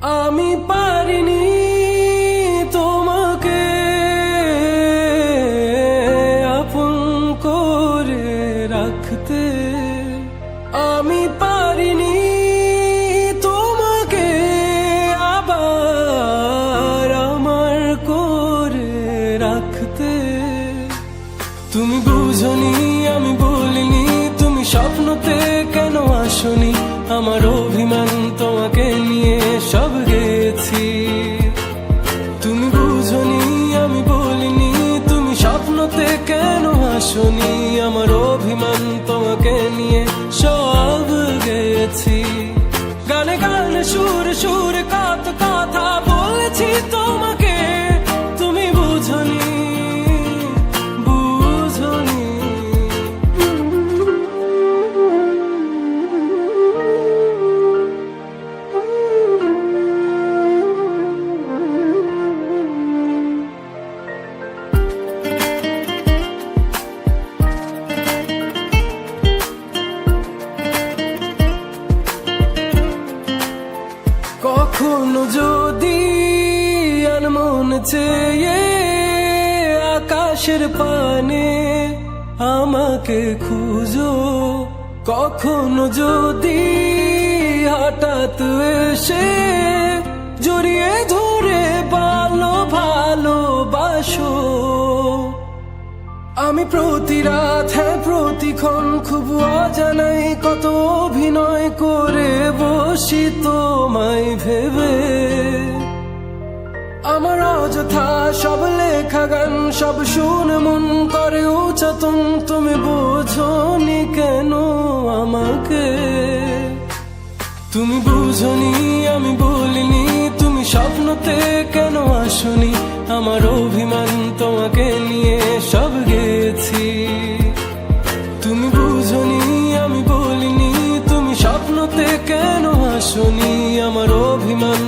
আমি পারিনি তোমাকে আপন করে রাখতে, আমি পারিনি তোমাকে আবার আমার করে রাখতে। তুমি বুঝনি, আমি বলিনি, তুমি স্বপ্নতে কেন আসনি, আমার অভিমান তোমাকে নিয়ে সব গেছি। তুমি বুঝনি, আমি বলিনি, তুমি স্বপ্নতে কেন আসনি, আমার অভিমান তোমাকে নিয়ে সব গেছি। গানে গানে সুরে সুরে কত কথা বলেছি তোমাকে, তুমি বুঝনি বুঝনি। কখনো যদি আনমন চেয়ে আকাশের পানে আমাকে খুঁজো, কখনো যদি হঠাৎ এসে জড়িয়ে ধরে ভালোবাসো, আমি প্রতি রাত হ্যাঁ প্রতিক্ষণ খুব অজানাই কত অভিনয় করে বসি তোমায় ভেবে। আমার অযথা সব লেখা গান সব শুনে মন করে উচ্চাতন, তুমি বোঝনি কেন আমাকে। তুমি বুঝনি, আমি বলিনি, তুমি স্বপ্নতে কেন আসনি, আমার অভিমান তোমাকে নিয়ে সব গেছি। তুমি বুঝনি, আমি বলিনি, তুমি স্বপ্নতে কেন আসনি, আমার অভিমান